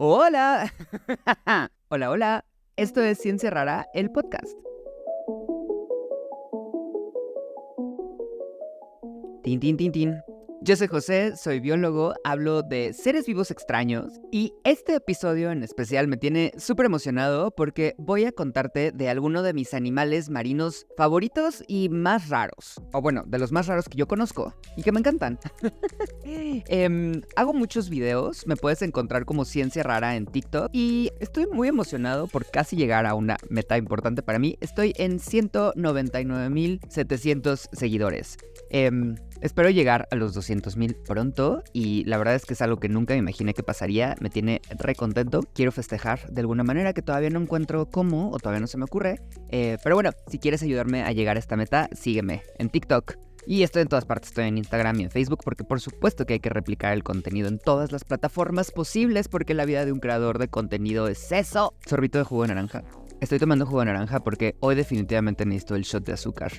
Hola. Hola, hola. Esto es Ciencia Rara, el podcast. Tin, tin, tin, tin. Yo soy José, soy biólogo, hablo de seres vivos extraños y este episodio en especial me tiene súper emocionado porque voy a contarte de alguno de mis animales marinos favoritos y más raros. O bueno, de los más raros que yo conozco y que me encantan. Hago muchos videos, me puedes encontrar como Ciencia Rara en TikTok y estoy muy emocionado por casi llegar a una meta importante para mí. Estoy en 199,700 seguidores. Espero llegar a los 200,000 pronto y la verdad es que es algo que nunca me imaginé que pasaría. Me tiene re contento. Quiero festejar de alguna manera que todavía no encuentro cómo o todavía no se me ocurre. Pero bueno, si quieres ayudarme a llegar a esta meta, sígueme en TikTok. Y estoy en todas partes, estoy en Instagram y en Facebook porque por supuesto que hay que replicar el contenido en todas las plataformas posibles porque la vida de un creador de contenido es eso. Sorbito de jugo de naranja. Estoy tomando jugo de naranja porque hoy definitivamente necesito el shot de azúcar.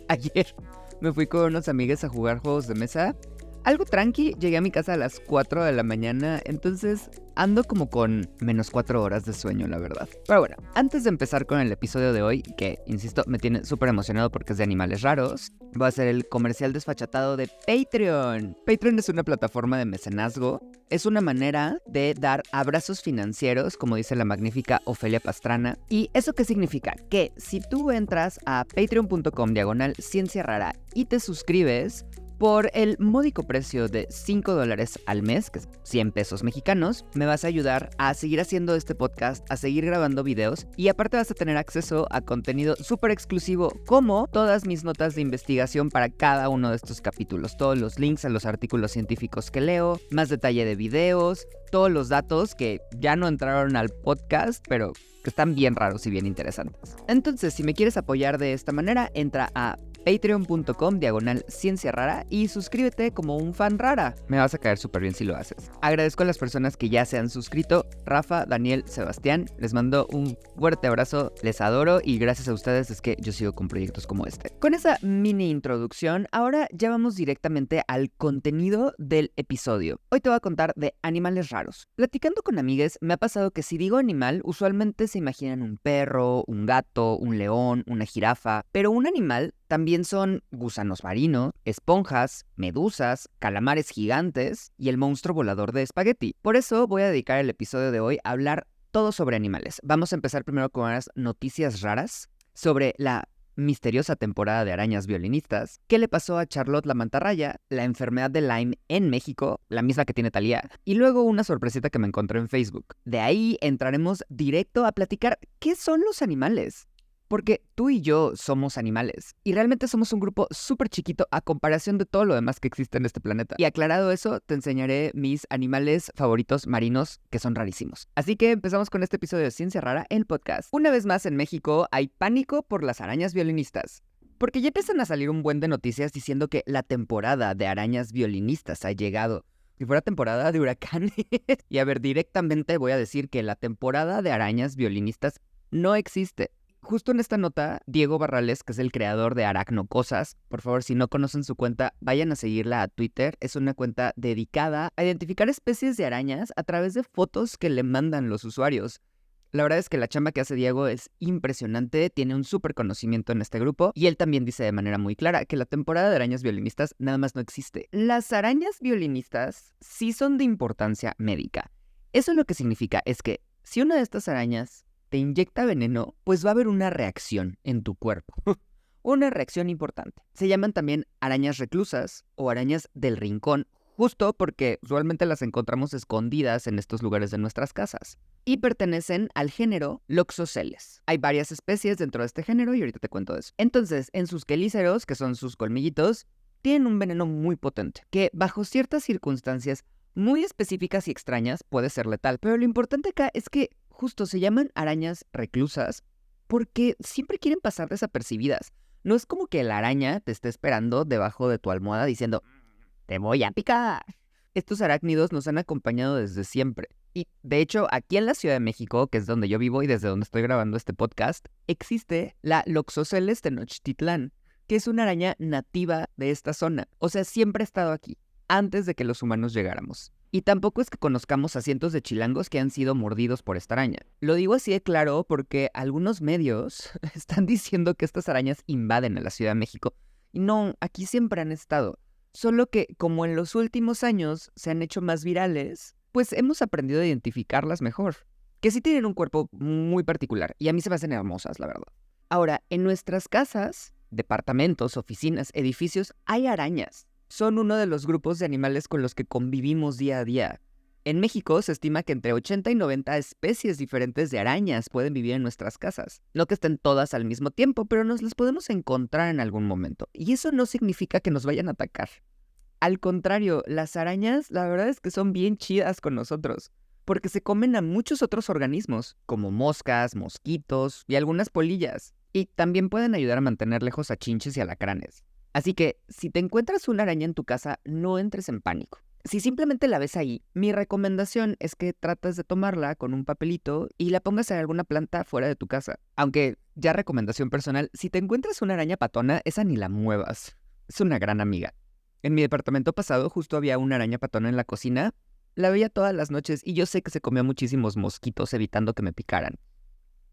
Ayer me fui con unos amigues a jugar juegos de mesa. Algo tranqui, llegué a mi casa a las 4 de la mañana, entonces ando como con menos 4 horas de sueño, la verdad. Pero bueno, antes de empezar con el episodio de hoy, que, insisto, me tiene súper emocionado porque es de animales raros, voy a hacer el comercial desfachatado de Patreon. Patreon es una plataforma de mecenazgo. Es una manera de dar abrazos financieros, como dice la magnífica Ofelia Pastrana. ¿Y eso qué significa? Que si tú entras a patreon.com/Ciencia Rara y te suscribes por el módico precio de $5 al mes, que es 100 pesos mexicanos, me vas a ayudar a seguir haciendo este podcast, a seguir grabando videos y aparte vas a tener acceso a contenido súper exclusivo como todas mis notas de investigación para cada uno de estos capítulos, todos los links a los artículos científicos que leo, más detalle de videos, todos los datos que ya no entraron al podcast, pero que están bien raros y bien interesantes. Entonces, si me quieres apoyar de esta manera, entra a patreon.com/Ciencia Rara y suscríbete como un fan rara. Me vas a caer súper bien si lo haces. Agradezco a las personas que ya se han suscrito. Rafa, Daniel, Sebastián. Les mando un fuerte abrazo. Les adoro y gracias a ustedes es que yo sigo con proyectos como este. Con esa mini introducción, ahora ya vamos directamente al contenido del episodio. Hoy te voy a contar de animales raros. Platicando con amigues, me ha pasado que si digo animal, usualmente se imaginan un perro, un gato, un león, una jirafa, pero un animal también son gusanos marinos, esponjas, medusas, calamares gigantes y el monstruo volador de espagueti. Por eso voy a dedicar el episodio de hoy a hablar todo sobre animales. Vamos a empezar primero con unas noticias raras sobre la misteriosa temporada de arañas violinistas, qué le pasó a Charlotte la mantarraya, la enfermedad de Lyme en México, la misma que tiene Thalía, y luego una sorpresita que me encontré en Facebook. De ahí entraremos directo a platicar qué son los animales. Porque tú y yo somos animales y realmente somos un grupo súper chiquito a comparación de todo lo demás que existe en este planeta. Y aclarado eso, te enseñaré mis animales favoritos marinos que son rarísimos. Así que empezamos con este episodio de Ciencia Rara, el podcast. Una vez más en México hay pánico por las arañas violinistas. Porque ya empiezan a salir un buen de noticias diciendo que la temporada de arañas violinistas ha llegado. Si fuera temporada de huracanes. Y a ver, directamente voy a decir que la temporada de arañas violinistas no existe. Justo en esta nota, Diego Barrales, que es el creador de Aracnocosas, por favor, si no conocen su cuenta, vayan a seguirla a Twitter. Es una cuenta dedicada a identificar especies de arañas a través de fotos que le mandan los usuarios. La verdad es que la chamba que hace Diego es impresionante, tiene un súper conocimiento en este grupo y él también dice de manera muy clara que la temporada de arañas violinistas nada más no existe. Las arañas violinistas sí son de importancia médica. Eso lo que significa es que si una de estas arañas te inyecta veneno, pues va a haber una reacción en tu cuerpo. Una reacción importante. Se llaman también arañas reclusas o arañas del rincón, justo porque usualmente las encontramos escondidas en estos lugares de nuestras casas. Y pertenecen al género Loxosceles. Hay varias especies dentro de este género y ahorita te cuento de eso. Entonces, en sus quelíceros, que son sus colmillitos, tienen un veneno muy potente, que bajo ciertas circunstancias muy específicas y extrañas puede ser letal. Pero lo importante acá es que justo se llaman arañas reclusas porque siempre quieren pasar desapercibidas. No es como que la araña te esté esperando debajo de tu almohada diciendo, te voy a picar. Estos arácnidos nos han acompañado desde siempre. Y de hecho, aquí en la Ciudad de México, que es donde yo vivo y desde donde estoy grabando este podcast, existe la Loxosceles tenochtitlán, que es una araña nativa de esta zona. O sea, siempre ha estado aquí, antes de que los humanos llegáramos. Y tampoco es que conozcamos a cientos de chilangos que han sido mordidos por esta araña. Lo digo así de claro porque algunos medios están diciendo que estas arañas invaden a la Ciudad de México. Y no, aquí siempre han estado. Solo que como en los últimos años se han hecho más virales, pues hemos aprendido a identificarlas mejor. Que sí tienen un cuerpo muy particular y a mí se me hacen hermosas, la verdad. Ahora, en nuestras casas, departamentos, oficinas, edificios, hay arañas. Son uno de los grupos de animales con los que convivimos día a día. En México se estima que entre 80 y 90 especies diferentes de arañas pueden vivir en nuestras casas. No que estén todas al mismo tiempo, pero nos las podemos encontrar en algún momento. Y eso no significa que nos vayan a atacar. Al contrario, las arañas, la verdad es que son bien chidas con nosotros, porque se comen a muchos otros organismos, como moscas, mosquitos y algunas polillas. Y también pueden ayudar a mantener lejos a chinches y alacranes. Así que, si te encuentras una araña en tu casa, no entres en pánico. Si simplemente la ves ahí, mi recomendación es que trates de tomarla con un papelito y la pongas en alguna planta fuera de tu casa. Aunque, ya recomendación personal, si te encuentras una araña patona, esa ni la muevas. Es una gran amiga. En mi departamento pasado justo había una araña patona en la cocina. La veía todas las noches y yo sé que se comía muchísimos mosquitos evitando que me picaran.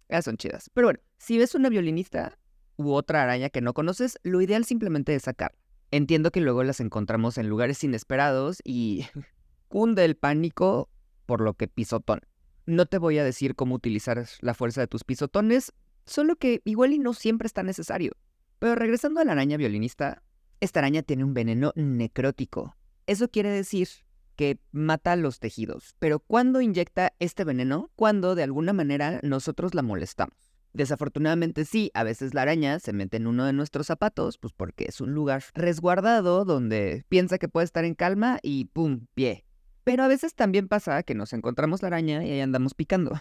Esas son chidas. Pero bueno, si ves una violinista u otra araña que no conoces, lo ideal simplemente es sacarla. Entiendo que luego las encontramos en lugares inesperados y cunde el pánico por lo que pisotón. No te voy a decir cómo utilizar la fuerza de tus pisotones, solo que igual y no siempre está necesario. Pero regresando a la araña violinista, esta araña tiene un veneno necrótico. Eso quiere decir que mata los tejidos. Pero ¿cuándo inyecta este veneno? Cuando de alguna manera nosotros la molestamos. Desafortunadamente sí, a veces la araña se mete en uno de nuestros zapatos, pues porque es un lugar resguardado donde piensa que puede estar en calma y ¡pum! Pie. Pero a veces también pasa que nos encontramos la araña y ahí andamos picando.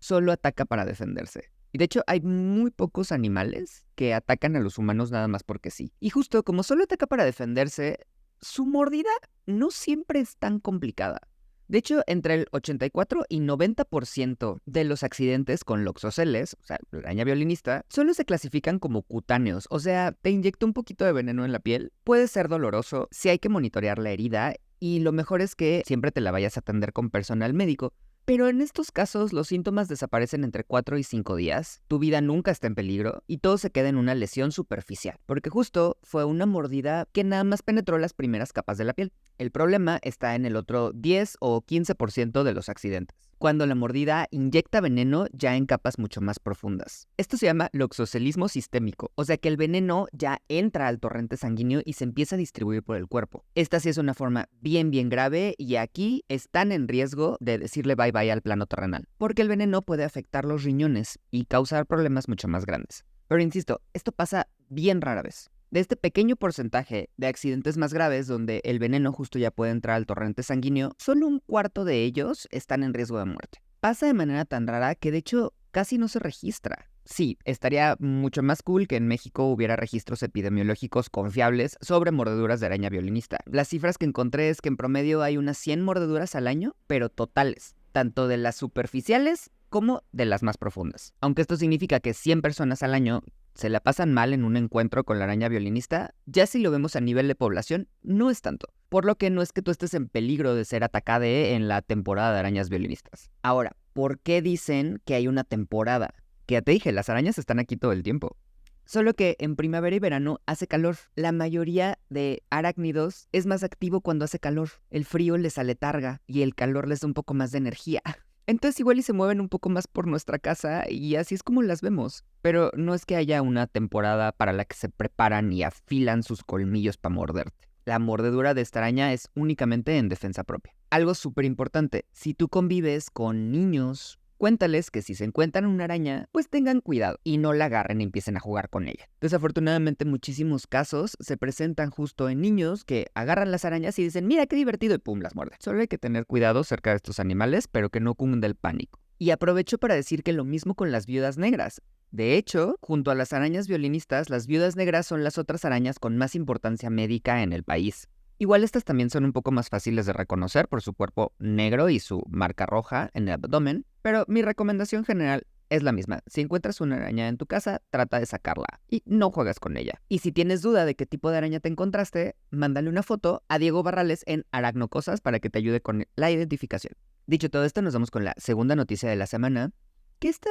Solo ataca para defenderse. Y de hecho hay muy pocos animales que atacan a los humanos nada más porque sí. Y justo como solo ataca para defenderse, su mordida no siempre es tan complicada. De hecho, entre el 84 y 90% de los accidentes con loxoceles, o sea, la araña violinista, solo se clasifican como cutáneos, o sea, te inyecta un poquito de veneno en la piel. Puede ser doloroso, sí hay que monitorear la herida y lo mejor es que siempre te la vayas a atender con personal médico. Pero en estos casos los síntomas desaparecen entre 4 y 5 días, tu vida nunca está en peligro y todo se queda en una lesión superficial, porque justo fue una mordida que nada más penetró las primeras capas de la piel. El problema está en el otro 10 o 15% de los accidentes, cuando la mordida inyecta veneno ya en capas mucho más profundas. Esto se llama loxocelismo sistémico, o sea que el veneno ya entra al torrente sanguíneo y se empieza a distribuir por el cuerpo. Esta sí es una forma bien grave y aquí están en riesgo de decirle bye bye al plano terrenal, porque el veneno puede afectar los riñones y causar problemas mucho más grandes. Pero insisto, esto pasa bien rara vez. De este pequeño porcentaje de accidentes más graves donde el veneno justo ya puede entrar al torrente sanguíneo, solo un cuarto de ellos están en riesgo de muerte. Pasa de manera tan rara que de hecho casi no se registra. Sí, estaría mucho más cool que en México hubiera registros epidemiológicos confiables sobre mordeduras de araña violinista. Las cifras que encontré es que en promedio hay unas 100 mordeduras al año, pero totales, tanto de las superficiales como de las más profundas. Aunque esto significa que 100 personas al año se la pasan mal en un encuentro con la araña violinista, ya si lo vemos a nivel de población, no es tanto. Por lo que no es que tú estés en peligro de ser atacado en la temporada de arañas violinistas. Ahora, ¿por qué dicen que hay una temporada? Que ya te dije, las arañas están aquí todo el tiempo. Solo que en primavera y verano hace calor. La mayoría de arácnidos es más activo cuando hace calor. El frío les aletarga y el calor les da un poco más de energía. Entonces igual y se mueven un poco más por nuestra casa y así es como las vemos. Pero no es que haya una temporada para la que se preparan y afilan sus colmillos para morderte. La mordedura de esta araña es únicamente en defensa propia. Algo súper importante, si tú convives con niños, cuéntales que si se encuentran una araña, pues tengan cuidado y no la agarren y empiecen a jugar con ella. Desafortunadamente, muchísimos casos se presentan justo en niños que agarran las arañas y dicen, mira qué divertido, y pum, las muerden. Solo hay que tener cuidado cerca de estos animales, pero que no cunda el pánico. Y aprovecho para decir que lo mismo con las viudas negras. De hecho, junto a las arañas violinistas, las viudas negras son las otras arañas con más importancia médica en el país. Igual estas también son un poco más fáciles de reconocer por su cuerpo negro y su marca roja en el abdomen, pero mi recomendación general es la misma. Si encuentras una araña en tu casa, trata de sacarla y no juegas con ella. Y si tienes duda de qué tipo de araña te encontraste, mándale una foto a Diego Barrales en Aracnocosas para que te ayude con la identificación. Dicho todo esto, nos vamos con la segunda noticia de la semana, que esta...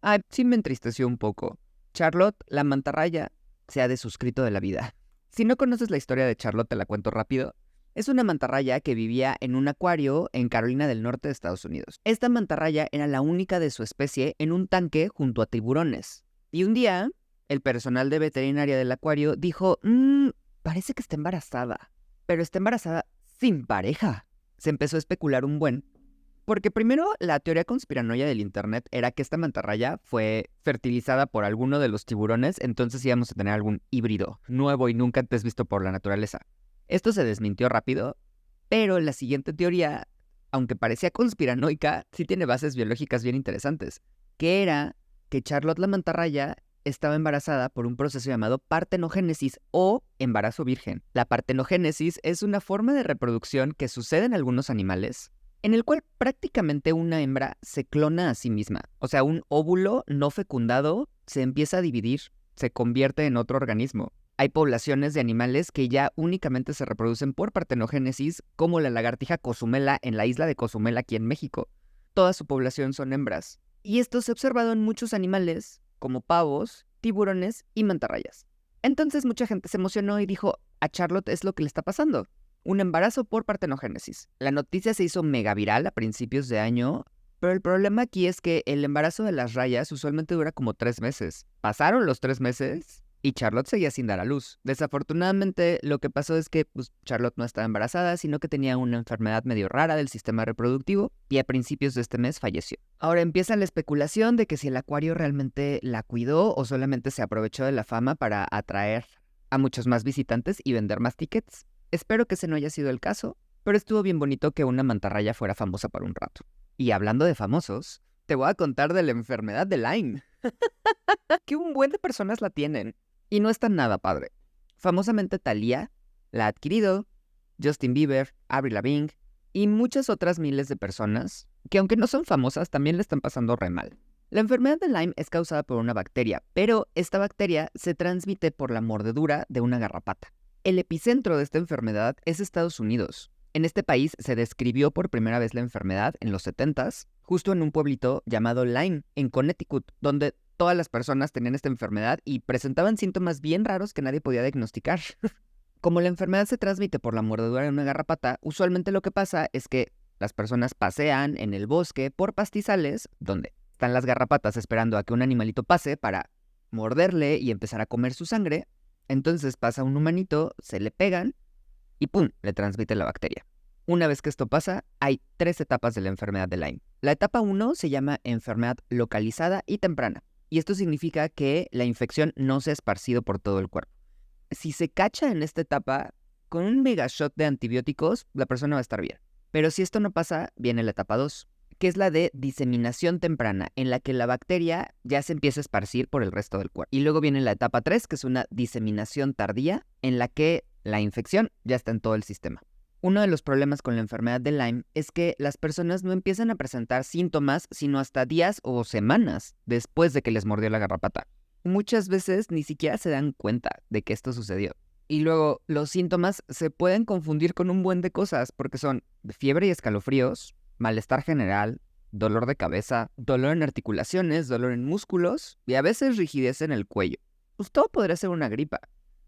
Ay, sí me entristeció un poco. Charlotte, la mantarraya, se ha desuscrito de la vida. Si no conoces la historia de Charlotte, te la cuento rápido. Es una mantarraya que vivía en un acuario en Carolina del Norte de Estados Unidos. Esta mantarraya era la única de su especie en un tanque junto a tiburones. Y un día, el personal de veterinaria del acuario dijo, parece que está embarazada. Pero está embarazada sin pareja. Se empezó a especular un buen. Porque primero, la teoría conspiranoia del internet era que esta mantarraya fue fertilizada por alguno de los tiburones, entonces íbamos a tener algún híbrido nuevo y nunca antes visto por la naturaleza. Esto se desmintió rápido, pero la siguiente teoría, aunque parecía conspiranoica, sí tiene bases biológicas bien interesantes, que era que Charlotte la mantarraya estaba embarazada por un proceso llamado partenogénesis o embarazo virgen. La partenogénesis es una forma de reproducción que sucede en algunos animales, en el cual prácticamente una hembra se clona a sí misma. O sea, un óvulo no fecundado se empieza a dividir, se convierte en otro organismo. Hay poblaciones de animales que ya únicamente se reproducen por partenogénesis, como la lagartija Cozumela en la isla de Cozumela aquí en México. Toda su población son hembras. Y esto se ha observado en muchos animales, como pavos, tiburones y mantarrayas. Entonces mucha gente se emocionó y dijo, a Charlotte es lo que le está pasando. Un embarazo por partenogénesis. La noticia se hizo mega viral a principios de año, pero el problema aquí es que el embarazo de las rayas usualmente dura como 3 meses. Pasaron los 3 meses y Charlotte seguía sin dar a luz. Desafortunadamente, lo que pasó es que Charlotte no estaba embarazada, sino que tenía una enfermedad medio rara del sistema reproductivo y a principios de este mes falleció. Ahora empieza la especulación de que si el acuario realmente la cuidó o solamente se aprovechó de la fama para atraer a muchos más visitantes y vender más tickets. Espero que ese no haya sido el caso, pero estuvo bien bonito que una mantarraya fuera famosa por un rato. Y hablando de famosos, te voy a contar de la enfermedad de Lyme. Que un buen de personas la tienen. Y no está nada padre. Famosamente Thalía la ha adquirido, Justin Bieber, Avril Lavigne y muchas otras miles de personas que aunque no son famosas también le están pasando re mal. La enfermedad de Lyme es causada por una bacteria, pero esta bacteria se transmite por la mordedura de una garrapata. El epicentro de esta enfermedad es Estados Unidos. En este país se describió por primera vez la enfermedad en los 70s, justo en un pueblito llamado Lyme, en Connecticut, donde todas las personas tenían esta enfermedad y presentaban síntomas bien raros que nadie podía diagnosticar. Como la enfermedad se transmite por la mordedura de una garrapata, usualmente lo que pasa es que las personas pasean en el bosque por pastizales, donde están las garrapatas esperando a que un animalito pase para morderle y empezar a comer su sangre. Entonces pasa un humanito, se le pegan y ¡pum!, le transmite la bacteria. Una vez que esto pasa, hay 3 etapas de la enfermedad de Lyme. La etapa 1 se llama enfermedad localizada y temprana. Y esto significa que la infección no se ha esparcido por todo el cuerpo. Si se cacha en esta etapa, con un mega shot de antibióticos, la persona va a estar bien. Pero si esto no pasa, viene la etapa 2, que es la de diseminación temprana, en la que la bacteria ya se empieza a esparcir por el resto del cuerpo. Y luego viene la etapa 3, que es una diseminación tardía, en la que la infección ya está en todo el sistema. Uno de los problemas con la enfermedad de Lyme es que las personas no empiezan a presentar síntomas sino hasta días o semanas después de que les mordió la garrapata. Muchas veces ni siquiera se dan cuenta de que esto sucedió. Y luego los síntomas se pueden confundir con un buen de cosas porque son fiebre y escalofríos, malestar general, dolor de cabeza, dolor en articulaciones, dolor en músculos y a veces rigidez en el cuello. Pues todo podría ser una gripa.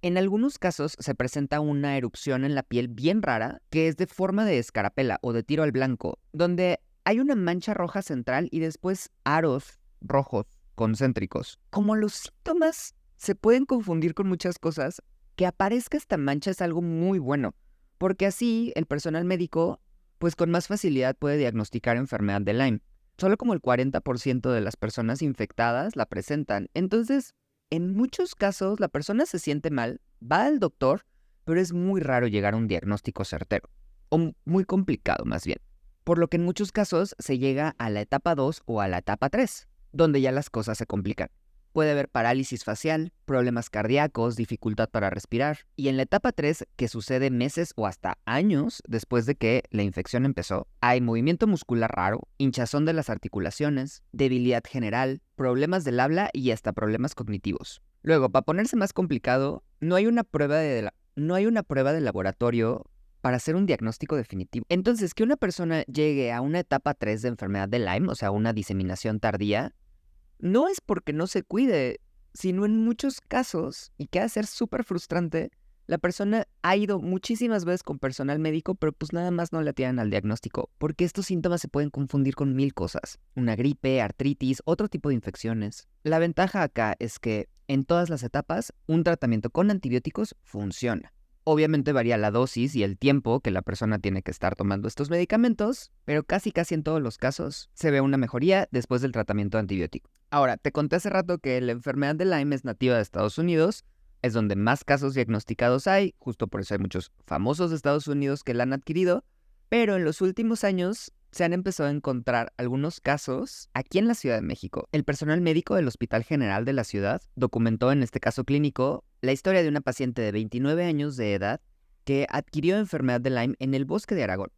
En algunos casos se presenta una erupción en la piel bien rara que es de forma de escarapela o de tiro al blanco, donde hay una mancha roja central y después aros rojos concéntricos. Como los síntomas se pueden confundir con muchas cosas, que aparezca esta mancha es algo muy bueno, porque así el personal médico pues con más facilidad puede diagnosticar enfermedad de Lyme. Solo como el 40% de las personas infectadas la presentan. Entonces, en muchos casos la persona se siente mal, va al doctor, pero es muy raro llegar a un diagnóstico certero, o muy complicado más bien. Por lo que en muchos casos se llega a la etapa 2 o a la etapa 3, donde ya las cosas se complican. Puede haber parálisis facial, problemas cardíacos, dificultad para respirar. Y en la etapa 3, que sucede meses o hasta años después de que la infección empezó, hay movimiento muscular raro, hinchazón de las articulaciones, debilidad general, problemas del habla y hasta problemas cognitivos. Luego, para ponerse más complicado, no hay una prueba de laboratorio para hacer un diagnóstico definitivo. Entonces, que una persona llegue a una etapa 3 de enfermedad de Lyme, o sea, una diseminación tardía, no es porque no se cuide, sino en muchos casos, y que ha de ser súper frustrante, la persona ha ido muchísimas veces con personal médico, pero pues nada más no le atienden al diagnóstico, porque estos síntomas se pueden confundir con 1000 cosas. Una gripe, artritis, otro tipo de infecciones. La ventaja acá es que en todas las etapas, un tratamiento con antibióticos funciona. Obviamente varía la dosis y el tiempo que la persona tiene que estar tomando estos medicamentos, pero casi en todos los casos se ve una mejoría después del tratamiento antibiótico. Ahora, te conté hace rato que la enfermedad de Lyme es nativa de Estados Unidos, es donde más casos diagnosticados hay, justo por eso hay muchos famosos de Estados Unidos que la han adquirido, pero en los últimos años se han empezado a encontrar algunos casos aquí en la Ciudad de México. El personal médico del Hospital General de la ciudad documentó en este caso clínico la historia de una paciente de 29 años de edad que adquirió enfermedad de Lyme en el bosque de Aragón.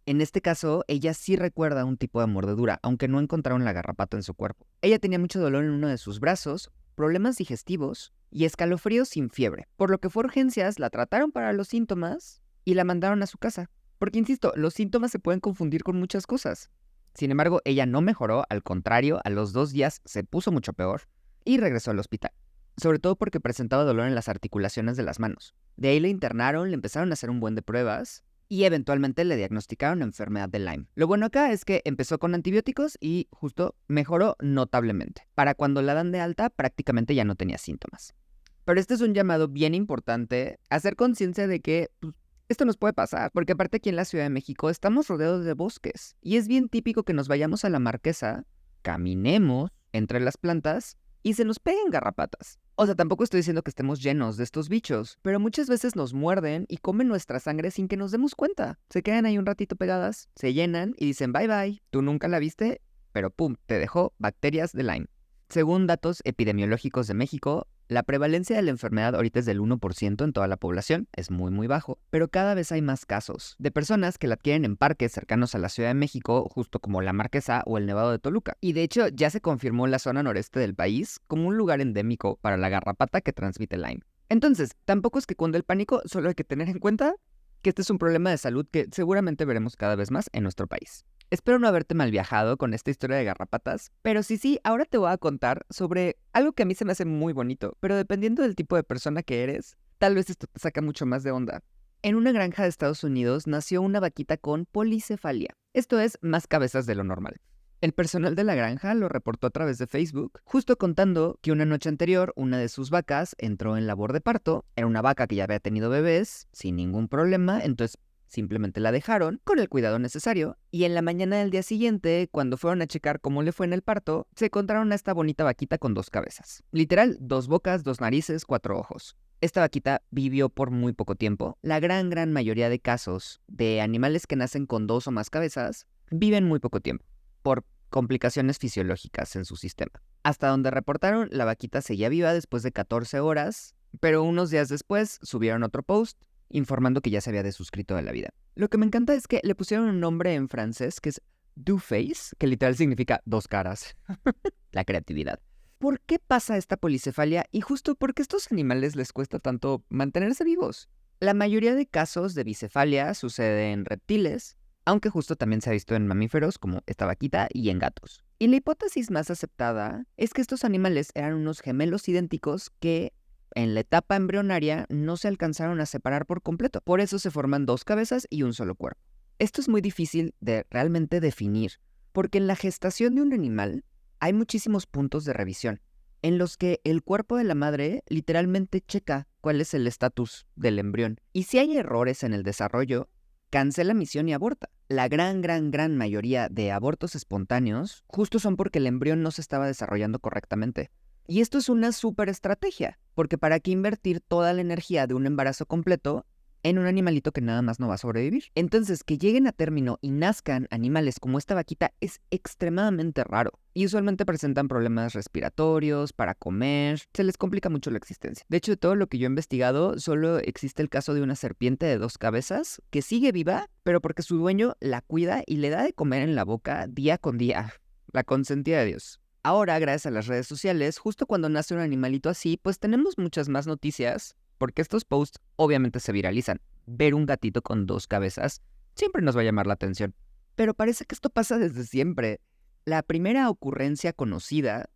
En este caso, ella sí recuerda un tipo de mordedura, aunque no encontraron la garrapata en su cuerpo. Ella tenía mucho dolor en uno de sus brazos, problemas digestivos y escalofríos sin fiebre, por lo que fue a urgencias, la trataron para los síntomas y la mandaron a su casa. Porque, insisto, los síntomas se pueden confundir con muchas cosas. Sin embargo, ella no mejoró, al contrario, a los 2 días se puso mucho peor y regresó al hospital. Sobre todo porque presentaba dolor en las articulaciones de las manos. De ahí le internaron, le empezaron a hacer un buen de pruebas y eventualmente le diagnosticaron enfermedad de Lyme. Lo bueno acá es que empezó con antibióticos y justo mejoró notablemente. Para cuando la dan de alta, prácticamente ya no tenía síntomas. Pero este es un llamado bien importante a hacer conciencia de que esto nos puede pasar, porque aparte aquí en la Ciudad de México estamos rodeados de bosques y es bien típico que nos vayamos a la Marquesa, caminemos entre las plantas y se nos peguen garrapatas. O sea, tampoco estoy diciendo que estemos llenos de estos bichos, pero muchas veces nos muerden y comen nuestra sangre sin que nos demos cuenta. Se quedan ahí un ratito pegadas, se llenan y dicen bye bye. Tú nunca la viste, pero pum, te dejó bacterias de Lyme. Según datos epidemiológicos de México, la prevalencia de la enfermedad ahorita es del 1% en toda la población, es muy bajo, pero cada vez hay más casos de personas que la adquieren en parques cercanos a la Ciudad de México, justo como la Marquesa o el Nevado de Toluca. Y de hecho ya se confirmó en la zona noreste del país como un lugar endémico para la garrapata que transmite Lyme. Entonces, tampoco es que cunde el pánico, solo hay que tener en cuenta que este es un problema de salud que seguramente veremos cada vez más en nuestro país. Espero no haberte mal viajado con esta historia de garrapatas, pero sí, ahora te voy a contar sobre algo que a mí se me hace muy bonito, pero dependiendo del tipo de persona que eres, tal vez esto te saca mucho más de onda. En una granja de Estados Unidos nació una vaquita con policefalia, esto es, más cabezas de lo normal. El personal de la granja lo reportó a través de Facebook, justo contando que una noche anterior una de sus vacas entró en labor de parto, era una vaca que ya había tenido bebés sin ningún problema, entonces simplemente la dejaron con el cuidado necesario y en la mañana del día siguiente, cuando fueron a checar cómo le fue en el parto, se encontraron a esta bonita vaquita con 2 cabezas. Literal, 2 bocas, 2 narices, 4 ojos. Esta vaquita vivió por muy poco tiempo. La gran mayoría de casos de animales que nacen con 2 o más cabezas viven muy poco tiempo por complicaciones fisiológicas en su sistema. Hasta donde reportaron, la vaquita seguía viva después de 14 horas, pero unos días después subieron otro post informando que ya se había desuscrito de la vida. Lo que me encanta es que le pusieron un nombre en francés que es deux faces, que literal significa 2 caras. La creatividad. ¿Por qué pasa esta policefalia y justo por qué a estos animales les cuesta tanto mantenerse vivos? La mayoría de casos de bicefalia sucede en reptiles, aunque justo también se ha visto en mamíferos como esta vaquita y en gatos. Y la hipótesis más aceptada es que estos animales eran unos gemelos idénticos que en la etapa embrionaria no se alcanzaron a separar por completo. Por eso se forman 2 cabezas y un solo cuerpo. Esto es muy difícil de realmente definir, porque en la gestación de un animal hay muchísimos puntos de revisión, en los que el cuerpo de la madre literalmente checa cuál es el estatus del embrión. Y si hay errores en el desarrollo, cancela misión y aborta. La gran mayoría de abortos espontáneos justo son porque el embrión no se estaba desarrollando correctamente. Y esto es una súper estrategia, porque ¿para qué invertir toda la energía de un embarazo completo en un animalito que nada más no va a sobrevivir. Entonces, que lleguen a término y nazcan animales como esta vaquita es extremadamente raro. Y usualmente presentan problemas respiratorios, para comer, se les complica mucho la existencia. De hecho, de todo lo que yo he investigado, solo existe el caso de una serpiente de 2 cabezas que sigue viva, pero porque su dueño la cuida y le da de comer en la boca día con día. La consentida de Dios. Ahora, gracias a las redes sociales, justo cuando nace un animalito así, pues tenemos muchas más noticias, porque estos posts obviamente se viralizan. Ver un gatito con 2 cabezas siempre nos va a llamar la atención. Pero parece que esto pasa desde siempre. La primera ocurrencia conocida,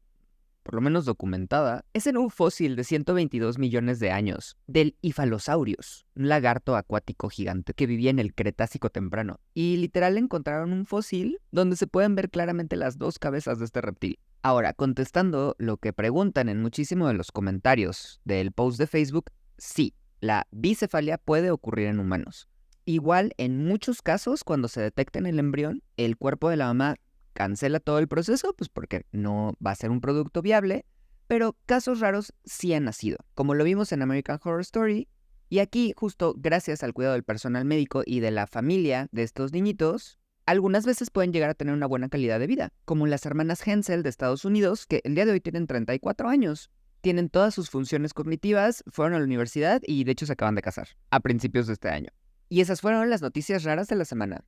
por lo menos documentada, es en un fósil de 122 millones de años, del Hyphalosaurus, un lagarto acuático gigante que vivía en el Cretácico temprano. Y literal encontraron un fósil donde se pueden ver claramente las 2 cabezas de este reptil. Ahora, contestando lo que preguntan en muchísimos de los comentarios del post de Facebook, sí, la bicefalia puede ocurrir en humanos. Igual, en muchos casos, cuando se detecta en el embrión, el cuerpo de la mamá cancela todo el proceso, pues porque no va a ser un producto viable, pero casos raros sí han nacido, como lo vimos en American Horror Story, y aquí, justo gracias al cuidado del personal médico y de la familia de estos niñitos, algunas veces pueden llegar a tener una buena calidad de vida, como las hermanas Hensel de Estados Unidos, que el día de hoy tienen 34 años. Tienen todas sus funciones cognitivas, fueron a la universidad y de hecho se acaban de casar, a principios de este año. Y esas fueron las noticias raras de la semana.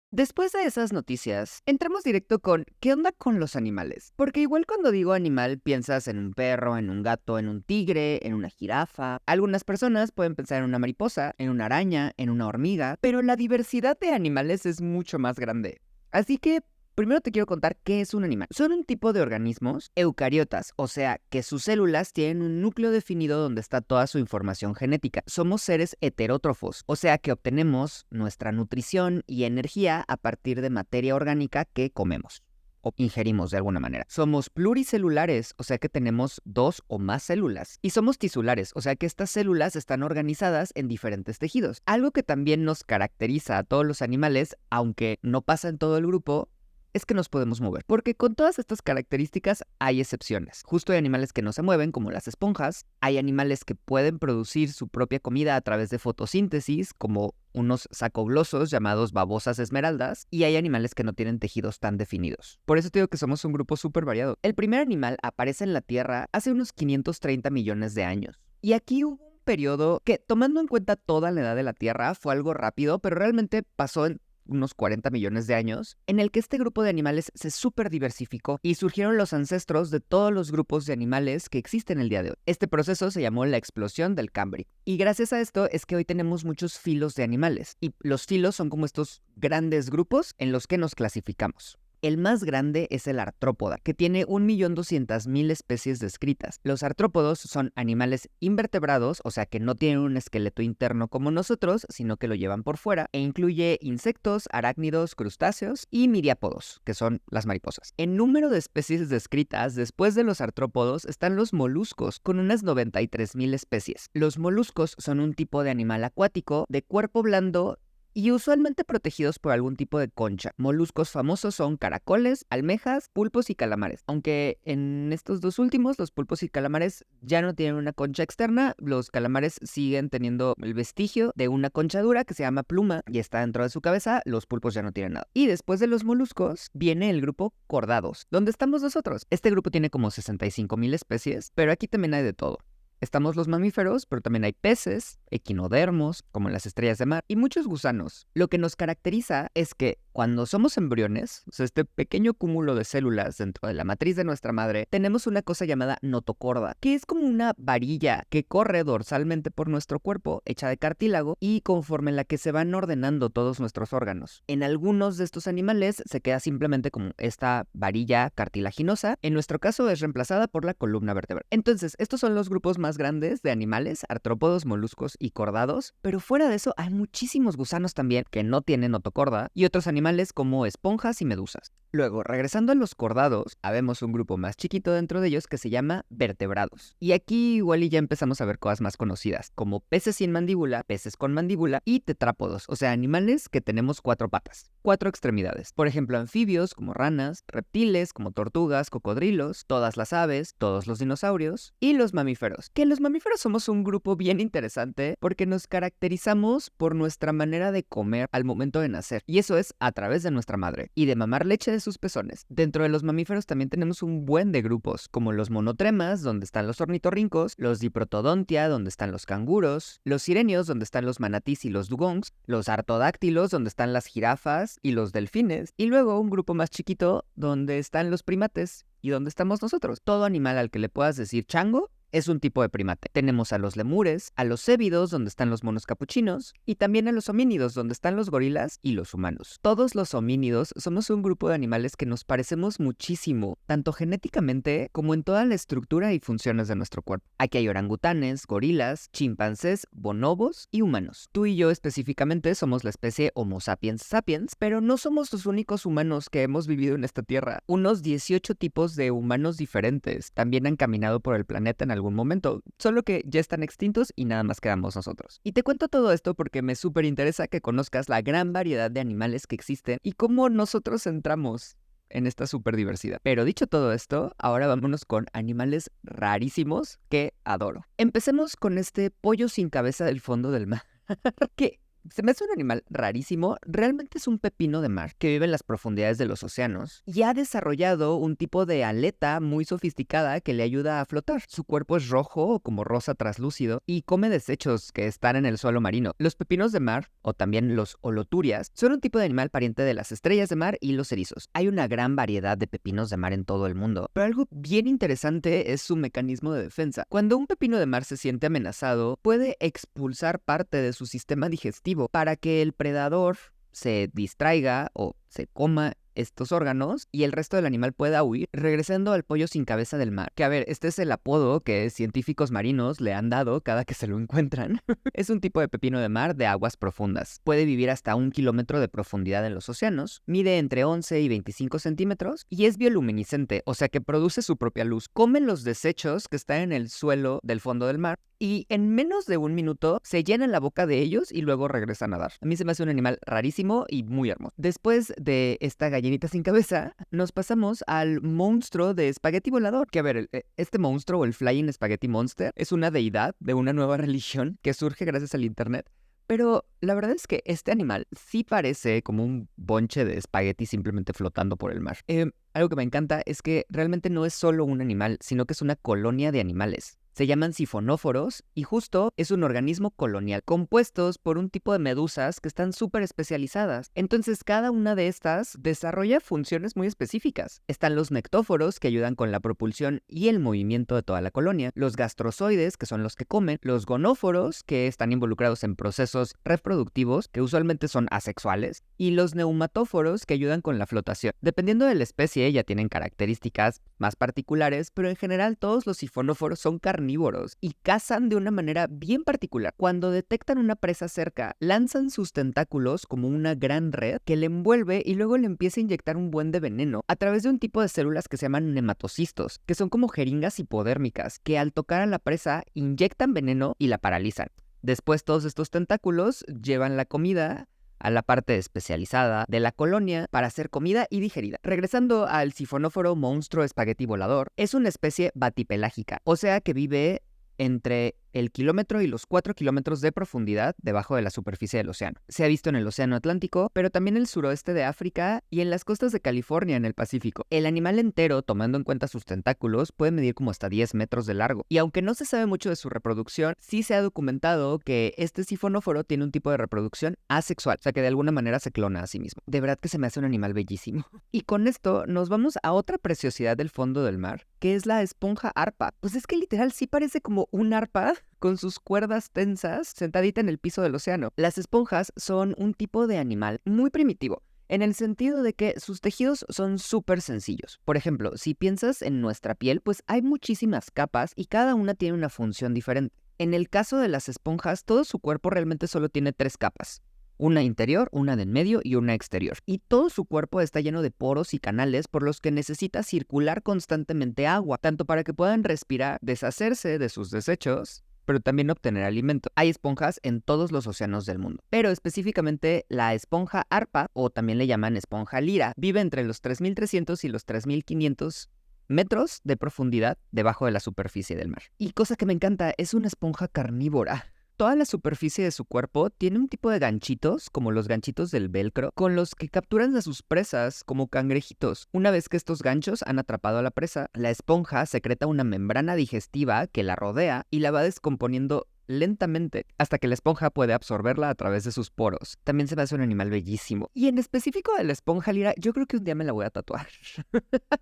Después de esas noticias, entramos directo con ¿qué onda con los animales? Porque igual cuando digo animal piensas en un perro, en un gato, en un tigre, en una jirafa. Algunas personas pueden pensar en una mariposa, en una araña, en una hormiga, pero la diversidad de animales es mucho más grande. Así que primero te quiero contar qué es un animal. Son un tipo de organismos eucariotas, o sea, que sus células tienen un núcleo definido donde está toda su información genética. Somos seres heterótrofos, o sea que obtenemos nuestra nutrición y energía a partir de materia orgánica que comemos o ingerimos de alguna manera. Somos pluricelulares, o sea que tenemos 2 o más células. Y somos tisulares, o sea que estas células están organizadas en diferentes tejidos. Algo que también nos caracteriza a todos los animales, aunque no pasa en todo el grupo, es que nos podemos mover. Porque con todas estas características hay excepciones. Justo hay animales que no se mueven, como las esponjas. Hay animales que pueden producir su propia comida a través de fotosíntesis, como unos sacoblosos llamados babosas esmeraldas. Y hay animales que no tienen tejidos tan definidos. Por eso te digo que somos un grupo súper variado. El primer animal aparece en la Tierra hace unos 530 millones de años. Y aquí hubo un periodo que, tomando en cuenta toda la edad de la Tierra, fue algo rápido, pero realmente pasó en unos 40 millones de años, en el que este grupo de animales se súper diversificó y surgieron los ancestros de todos los grupos de animales que existen el día de hoy. Este proceso se llamó la explosión del Cámbrico. Y gracias a esto es que hoy tenemos muchos filos de animales. Y los filos son como estos grandes grupos en los que nos clasificamos. El más grande es el artrópoda, que tiene 1.200.000 especies descritas. Los artrópodos son animales invertebrados, o sea que no tienen un esqueleto interno como nosotros, sino que lo llevan por fuera, e incluye insectos, arácnidos, crustáceos y miriápodos, que son las mariposas. En número de especies descritas, después de los artrópodos, están los moluscos, con unas 93.000 especies. Los moluscos son un tipo de animal acuático de cuerpo blando y usualmente protegidos por algún tipo de concha. Moluscos famosos son caracoles, almejas, pulpos y calamares. Aunque en estos 2 últimos, los pulpos y calamares ya no tienen una concha externa, los calamares siguen teniendo el vestigio de una concha dura que se llama pluma y está dentro de su cabeza, los pulpos ya no tienen nada. Y después de los moluscos viene el grupo cordados, donde estamos nosotros. Este grupo tiene como 65.000 especies, pero aquí también hay de todo. Estamos los mamíferos, pero también hay peces, equinodermos, como las estrellas de mar, y muchos gusanos. Lo que nos caracteriza es que cuando somos embriones, o sea, este pequeño cúmulo de células dentro de la matriz de nuestra madre, tenemos una cosa llamada notocorda, que es como una varilla que corre dorsalmente por nuestro cuerpo, hecha de cartílago, y conforme en la que se van ordenando todos nuestros órganos. En algunos de estos animales se queda simplemente como esta varilla cartilaginosa. En nuestro caso es reemplazada por la columna vertebral. Entonces, estos son los grupos más grandes de animales, artrópodos, moluscos y cordados, pero fuera de eso hay muchísimos gusanos también que no tienen notocorda y otros animales como esponjas y medusas. Luego, regresando a los cordados, habemos un grupo más chiquito dentro de ellos que se llama vertebrados. Y aquí igual y ya empezamos a ver cosas más conocidas, como peces sin mandíbula, peces con mandíbula y tetrápodos, o sea, animales que tenemos 4 patas, 4 extremidades. Por ejemplo, anfibios como ranas, reptiles como tortugas, cocodrilos, todas las aves, todos los dinosaurios y los mamíferos. Que los mamíferos somos un grupo bien interesante porque nos caracterizamos por nuestra manera de comer al momento de nacer, y eso es a través de nuestra madre y de mamar leche de sus pezones. Dentro de los mamíferos también tenemos un buen de grupos, como los monotremas, donde están los ornitorrincos, los diprotodontia, donde están los canguros, los sirenios, donde están los manatís y los dugongs, los artodáctilos, donde están las jirafas y los delfines, y luego un grupo más chiquito donde están los primates y donde estamos nosotros. Todo animal al que le puedas decir chango es un tipo de primate. Tenemos a los lemures, a los cébidos, donde están los monos capuchinos, y también a los homínidos, donde están los gorilas y los humanos. Todos los homínidos somos un grupo de animales que nos parecemos muchísimo, tanto genéticamente como en toda la estructura y funciones de nuestro cuerpo. Aquí hay orangutanes, gorilas, chimpancés, bonobos y humanos. Tú y yo específicamente somos la especie Homo sapiens sapiens, pero no somos los únicos humanos que hemos vivido en esta tierra. Unos 18 tipos de humanos diferentes también han caminado por el planeta en algún momento, solo que ya están extintos y nada más quedamos nosotros. Y te cuento todo esto porque me súper interesa que conozcas la gran variedad de animales que existen y cómo nosotros entramos en esta super diversidad. Pero dicho todo esto, ahora vámonos con animales rarísimos que adoro. Empecemos con este pollo sin cabeza del fondo del mar, que se me hace un animal rarísimo. Realmente es un pepino de mar que vive en las profundidades de los océanos y ha desarrollado un tipo de aleta muy sofisticada que le ayuda a flotar. Su cuerpo es rojo o como rosa traslúcido y come desechos que están en el suelo marino. Los pepinos de mar, o también los holoturias, son un tipo de animal pariente de las estrellas de mar y los erizos. Hay una gran variedad de pepinos de mar en todo el mundo, pero algo bien interesante es su mecanismo de defensa. Cuando un pepino de mar se siente amenazado, puede expulsar parte de su sistema digestivo para que el predador se distraiga o se coma estos órganos y el resto del animal pueda huir, regresando al pollo sin cabeza del mar. Que a ver, este es el apodo que científicos marinos le han dado cada que se lo encuentran. Es un tipo de pepino de mar de aguas profundas. Puede vivir hasta 1 kilómetro de profundidad en los océanos, mide entre 11 y 25 centímetros y es bioluminiscente, o sea que produce su propia luz. Come los desechos que están en el suelo del fondo del mar y en menos de 1 minuto se llenan la boca de ellos y luego regresan a nadar. A mí se me hace un animal rarísimo y muy hermoso. Después de esta gallinita sin cabeza, nos pasamos al monstruo de espagueti volador. Que a ver, este monstruo o el Flying Spaghetti Monster es una deidad de una nueva religión que surge gracias al internet. Pero la verdad es que este animal sí parece como un bonche de espagueti simplemente flotando por el mar. Algo que me encanta es que realmente no es solo un animal, sino que es una colonia de animales. Se llaman sifonóforos y justo es un organismo colonial compuestos por un tipo de medusas que están súper especializadas. Entonces cada una de estas desarrolla funciones muy específicas. Están los nectóforos que ayudan con la propulsión y el movimiento de toda la colonia, los gastrozoides que son los que comen, los gonóforos que están involucrados en procesos reproductivos que usualmente son asexuales y los neumatóforos que ayudan con la flotación. Dependiendo de la especie ya tienen características más particulares, pero en general todos los sifonóforos son carnívoros y cazan de una manera bien particular. Cuando detectan una presa cerca, lanzan sus tentáculos como una gran red que le envuelve y luego le empieza a inyectar un buen de veneno a través de un tipo de células que se llaman nematocistos, que son como jeringas hipodérmicas que al tocar a la presa inyectan veneno y la paralizan. Después todos estos tentáculos llevan la comida a la parte especializada de la colonia para hacer comida y digerida. Regresando al sifonóforo monstruo espagueti volador, es una especie batipelágica, o sea que vive entre el kilómetro y los 4 kilómetros de profundidad debajo de la superficie del océano. Se ha visto en el océano Atlántico, pero también en el suroeste de África y en las costas de California en el Pacífico. El animal entero, tomando en cuenta sus tentáculos, puede medir como hasta 10 metros de largo. Y aunque no se sabe mucho de su reproducción, sí se ha documentado que este sifonóforo tiene un tipo de reproducción asexual, o sea que de alguna manera se clona a sí mismo. De verdad que se me hace un animal bellísimo. Y con esto nos vamos a otra preciosidad del fondo del mar, que es la esponja arpa. Pues es que literal sí parece como un arpa con sus cuerdas tensas sentadita en el piso del océano. Las esponjas son un tipo de animal muy primitivo, en el sentido de que sus tejidos son súper sencillos. Por ejemplo, si piensas en nuestra piel, pues hay muchísimas capas y cada una tiene una función diferente. En el caso de las esponjas, todo su cuerpo realmente solo tiene 3 capas. una interior, una de en medio y una exterior. Y todo su cuerpo está lleno de poros y canales por los que necesita circular constantemente agua, tanto para que puedan respirar, deshacerse de sus desechos, pero también obtener alimento. Hay esponjas en todos los océanos del mundo, pero específicamente la esponja arpa, o también le llaman esponja lira, vive entre los 3.300 y los 3.500 metros de profundidad debajo de la superficie del mar. Y cosa que me encanta, es una esponja carnívora. Toda la superficie de su cuerpo tiene un tipo de ganchitos, como los ganchitos del velcro, con los que capturan a sus presas como cangrejitos. Una vez que estos ganchos han atrapado a la presa, la esponja secreta una membrana digestiva que la rodea y la va descomponiendo lentamente hasta que la esponja puede absorberla a través de sus poros. También se me hace un animal bellísimo. Y en específico de la esponja lira, yo creo que un día me la voy a tatuar.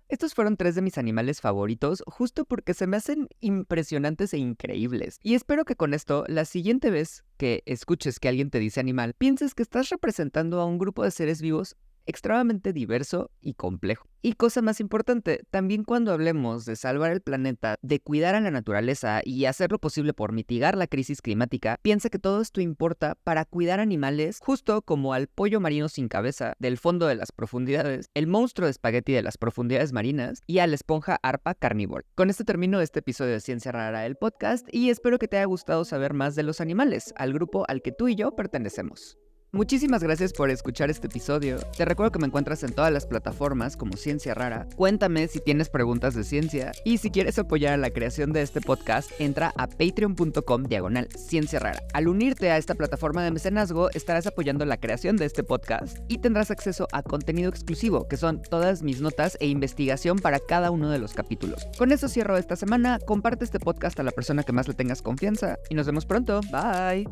Estos fueron 3 de mis animales favoritos, justo porque se me hacen impresionantes e increíbles. Y espero que con esto, la siguiente vez que escuches que alguien te dice animal, pienses que estás representando a un grupo de seres vivos extremadamente diverso y complejo. Y cosa más importante, también cuando hablemos de salvar el planeta, de cuidar a la naturaleza y hacer lo posible por mitigar la crisis climática, piensa que todo esto importa para cuidar animales justo como al pollo marino sin cabeza del fondo de las profundidades, el monstruo de espagueti de las profundidades marinas y a la esponja arpa carnívora. Con esto termino este episodio de Ciencia Rara del podcast y espero que te haya gustado saber más de los animales, al grupo al que tú y yo pertenecemos. Muchísimas gracias por escuchar este episodio. Te recuerdo que me encuentras en todas las plataformas como Ciencia Rara. Cuéntame si tienes preguntas de ciencia. Y si quieres apoyar a la creación de este podcast, entra a patreon.com/Ciencia Rara. Al unirte a esta plataforma de mecenazgo, estarás apoyando la creación de este podcast y tendrás acceso a contenido exclusivo, que son todas mis notas e investigación para cada uno de los capítulos. Con eso cierro esta semana. Comparte este podcast a la persona que más le tengas confianza y nos vemos pronto. Bye.